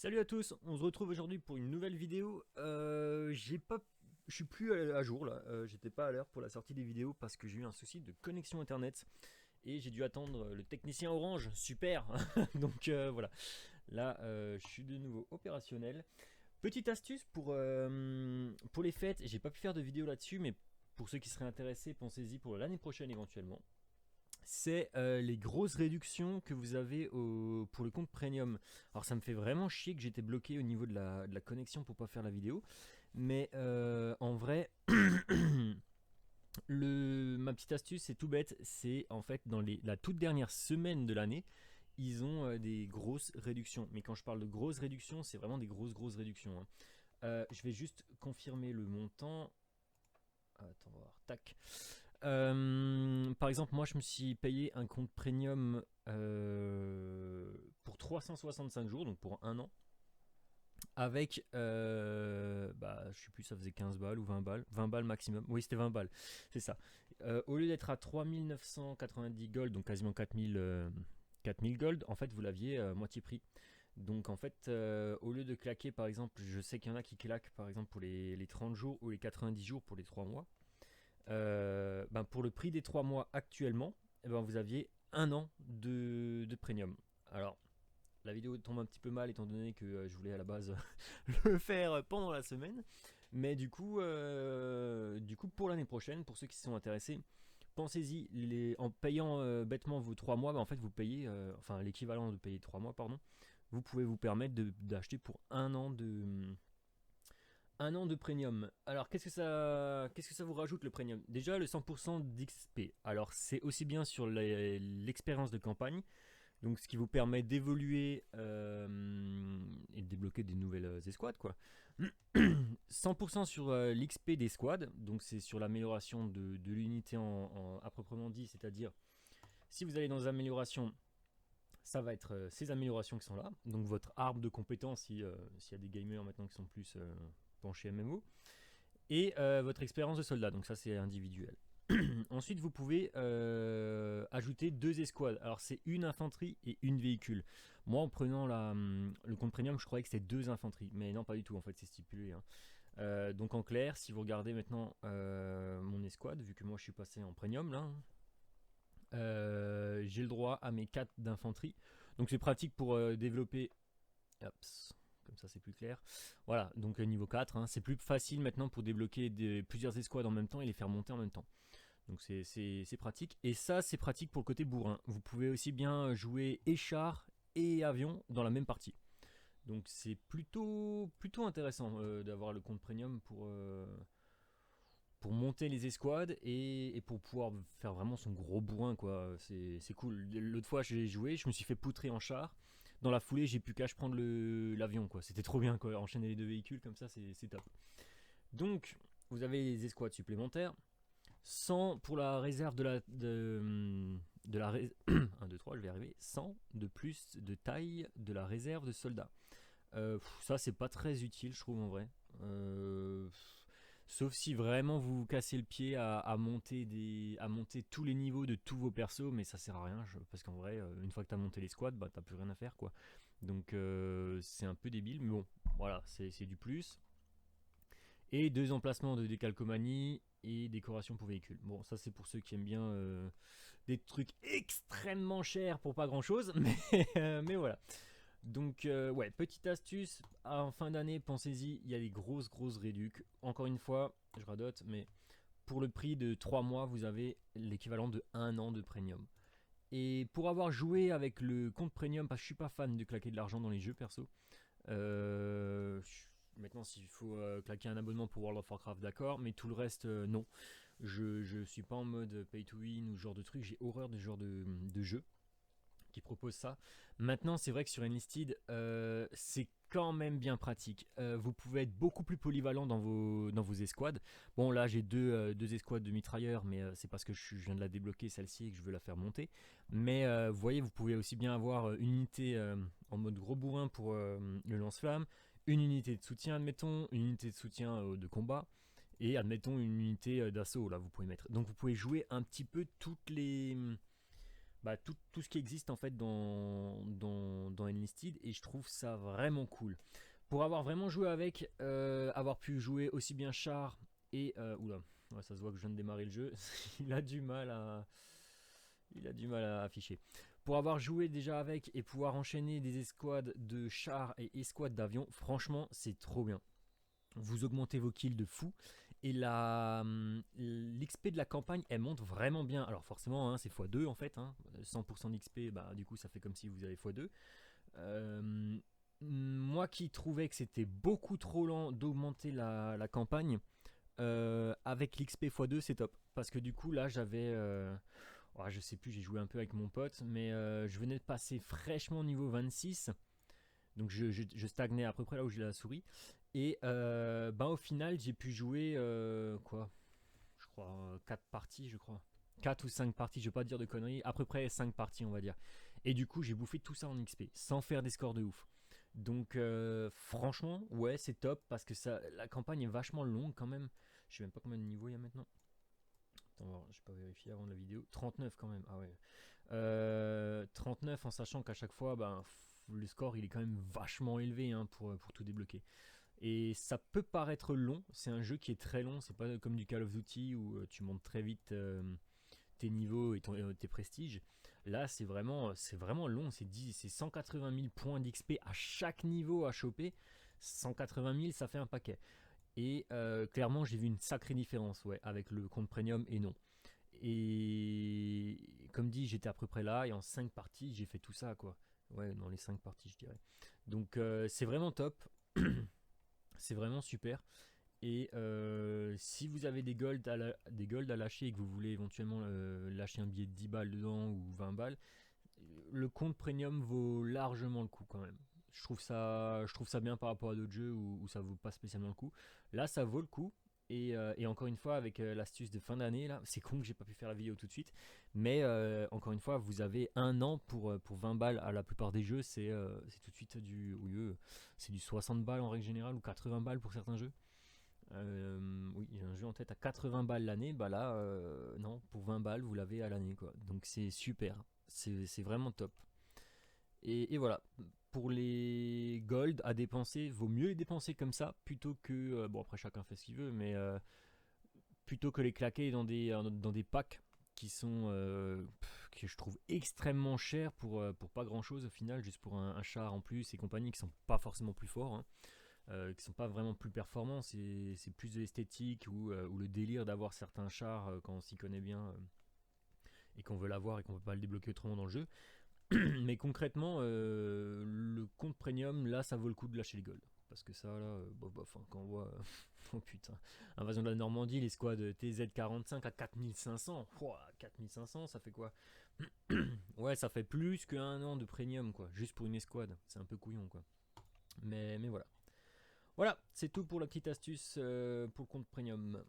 Salut à tous, on se retrouve aujourd'hui pour une nouvelle vidéo. Je suis plus à jour là, j'étais pas à l'heure pour la sortie des vidéos parce que j'ai eu un souci de connexion internet et j'ai dû attendre le technicien Orange, super. Donc voilà, là je suis de nouveau opérationnel. Petite astuce pour les fêtes, j'ai pas pu faire de vidéo là-dessus, mais pour ceux qui seraient intéressés, pensez-y pour l'année prochaine éventuellement. C'est les grosses réductions que vous avez pour le compte premium. Alors ça me fait vraiment chier que j'étais bloqué au niveau de la connexion pour pas faire la vidéo. Mais en vrai, ma petite astuce c'est tout bête. C'est en fait dans la toute dernière semaine de l'année, ils ont des grosses réductions. Mais quand je parle de grosses réductions, c'est vraiment des grosses réductions, hein. Je vais juste confirmer le montant. Attends, on va voir. Tac. Par exemple, moi je me suis payé un compte premium pour 365 jours, donc pour un an, avec, je sais plus, ça faisait 15 balles ou 20 balles, 20 balles maximum, oui c'était 20 balles, c'est ça. Au lieu d'être à 3990 gold, donc quasiment 4000 gold, en fait vous l'aviez moitié prix. Donc en fait, au lieu de claquer par exemple, je sais qu'il y en a qui claquent par exemple pour les 30 jours ou les 90 jours pour les 3 mois. Pour le prix des 3 mois actuellement, vous aviez un an de premium. Alors, la vidéo tombe un petit peu mal étant donné que je voulais à la base le faire pendant la semaine. Mais du coup pour l'année prochaine, pour ceux qui sont intéressés, pensez-y, en payant bêtement vos 3 mois, en fait vous payez, enfin l'équivalent de payer 3 mois, pardon, vous pouvez vous permettre d'acheter pour un an de premium. Alors, qu'est-ce que ça vous rajoute le premium? Déjà, le 100% d'XP. Alors, c'est aussi bien sur l'expérience de campagne, donc ce qui vous permet d'évoluer et de débloquer des nouvelles escouades, quoi. 100% sur l'XP des squads, donc c'est sur l'amélioration de l'unité à proprement dit, c'est-à-dire si vous allez dans amélioration, ça va être ces améliorations qui sont là, donc votre arbre de compétences, s'il y a des gamers maintenant qui sont plus penchés MMO, et votre expérience de soldat, donc ça c'est individuel. Ensuite vous pouvez ajouter deux escouades, alors c'est une infanterie et une véhicule. Moi en prenant le compte premium je croyais que c'était deux infanteries, mais non pas du tout en fait, c'est stipulé, hein. Donc en clair, si vous regardez maintenant mon escouade, vu que moi je suis passé en premium là, j'ai le droit à mes 4 d'infanterie, donc c'est pratique pour développer. Hops, comme ça c'est plus clair. Voilà, donc niveau 4, hein, c'est plus facile maintenant pour débloquer plusieurs escouades en même temps et les faire monter en même temps. Donc c'est pratique. Et ça, c'est pratique pour le côté bourrin. Vous pouvez aussi bien jouer et char et avion dans la même partie. Donc c'est plutôt intéressant d'avoir le compte premium pour monter les escouades et pour pouvoir faire vraiment son gros bourrin, quoi. C'est cool. L'autre fois j'ai joué, je me suis fait poutrer en char. Dans la foulée, j'ai pu cache prendre l'avion, quoi. C'était trop bien, quoi. Enchaîner les deux véhicules comme ça, c'est top. Donc, vous avez les escouades supplémentaires. 100 pour la réserve de la 1, 2, 3, je vais y arriver. 100 de plus de taille de la réserve de soldats. Ça, c'est pas très utile, je trouve, en vrai. Sauf si vraiment vous vous cassez le pied à monter tous les niveaux de tous vos persos, mais ça sert à rien, parce qu'en vrai, une fois que t'as monté les squads, t'as plus rien à faire, quoi. Donc c'est un peu débile, mais bon, voilà, c'est du plus. Et deux emplacements de décalcomanie et décoration pour véhicules. Bon, ça c'est pour ceux qui aiment bien des trucs extrêmement chers pour pas grand chose, mais voilà. Donc ouais, petite astuce, en fin d'année, pensez-y, il y a des grosses réducs. Encore une fois, je radote, mais pour le prix de 3 mois, vous avez l'équivalent de un an de premium. Et pour avoir joué avec le compte premium, parce que je suis pas fan de claquer de l'argent dans les jeux perso, euh, maintenant s'il faut claquer un abonnement pour World of Warcraft, d'accord, mais tout le reste, non. Je suis pas en mode pay to win ou ce genre de truc, j'ai horreur de ce genre de jeu qui propose ça. Maintenant, c'est vrai que sur Enlisted, c'est quand même bien pratique. Vous pouvez être beaucoup plus polyvalent dans vos escouades. Bon, là, j'ai deux escouades de mitrailleurs, mais c'est parce que je viens de la débloquer, celle-ci, et que je veux la faire monter. Mais vous voyez, vous pouvez aussi bien avoir une unité en mode gros bourrin pour le lance-flamme, une unité de soutien, admettons, une unité de soutien de combat, et admettons une unité d'assaut, là, vous pouvez mettre. Donc, vous pouvez jouer un petit peu bah, tout ce qui existe en fait dans Enlisted, et je trouve ça vraiment cool. Pour avoir vraiment joué avec, avoir pu jouer aussi bien Char et... oula, ouais, ça se voit que je viens de démarrer le jeu, il a du mal à... Il a du mal à afficher. Pour avoir joué déjà avec et pouvoir enchaîner des escouades de chars et escouades d'avions, franchement, c'est trop bien. Vous augmentez vos kills de fou. Et l'XP de la campagne, elle monte vraiment bien. Alors forcément, hein, c'est x2 en fait. Hein. 100% d'XP, bah, du coup, ça fait comme si vous avez x2. Moi qui trouvais que c'était beaucoup trop lent d'augmenter la campagne, avec l'XP x2, c'est top. Parce que du coup, là, j'avais... oh, je sais plus, j'ai joué un peu avec mon pote, mais je venais de passer fraîchement niveau 26. Donc je stagnais à peu près là où j'ai la souris. Et ben au final, j'ai pu jouer quoi, je crois 4 parties, je crois. 4 ou 5 parties, je vais pas dire de conneries, à peu près 5 parties on va dire. Et du coup, j'ai bouffé tout ça en XP, sans faire des scores de ouf. Donc franchement, ouais, c'est top parce que ça, la campagne est vachement longue quand même. Je sais même pas combien de niveaux il y a maintenant. Attends, je vais pas vérifier avant la vidéo. 39 quand même, ah ouais. 39 en sachant qu'à chaque fois, ben, le score il est quand même vachement élevé hein, pour tout débloquer. Et ça peut paraître long, c'est un jeu qui est très long, c'est pas comme du Call of Duty où tu montes très vite tes niveaux et tes prestiges. Là c'est vraiment long, c'est 180 000 points d'XP à chaque niveau à choper. 180 000 ça fait un paquet. Et clairement j'ai vu une sacrée différence ouais, avec le compte premium et non. Et comme dit, j'étais à peu près là et en 5 parties, j'ai fait tout ça quoi. Ouais, dans les 5 parties, je dirais. Donc c'est vraiment top. C'est vraiment super. Et si vous avez des golds à lâcher et que vous voulez éventuellement lâcher un billet de 10 balles dedans ou 20 balles, le compte premium vaut largement le coup quand même. Je trouve ça bien par rapport à d'autres jeux où ça vaut pas spécialement le coup. Là, ça vaut le coup. Et encore une fois, avec l'astuce de fin d'année, là, c'est con que j'ai pas pu faire la vidéo tout de suite. Mais encore une fois, vous avez un an pour 20 balles à la plupart des jeux. C'est tout de suite c'est du 60 balles en règle générale ou 80 balles pour certains jeux. Oui, j'ai un jeu en tête à 80 balles l'année. Bah là, non, pour 20 balles, vous l'avez à l'année quoi. Donc c'est super. C'est vraiment top. Et voilà, pour les gold à dépenser, vaut mieux les dépenser comme ça plutôt que. Bon, après, chacun fait ce qu'il veut, mais plutôt que les claquer dans des packs qui sont. Que je trouve extrêmement chers pour pas grand chose au final, juste pour un char en plus et compagnie qui sont pas forcément plus forts. Hein. Qui sont pas vraiment plus performants, c'est plus de l'esthétique ou le délire d'avoir certains chars quand on s'y connaît bien et qu'on veut l'avoir et qu'on peut pas le débloquer autrement dans le jeu. Mais concrètement, le compte premium, là, ça vaut le coup de lâcher le gold. Parce que ça, là, bof, bof, hein, quand on voit. Oh putain. Invasion de la Normandie, les squads TZ45 à 4500. Ouah, 4500, ça fait quoi? Ouais, ça fait plus qu'un an de premium, quoi. Juste pour une escouade. C'est un peu couillon, quoi. Mais voilà. Voilà, c'est tout pour la petite astuce pour le compte premium.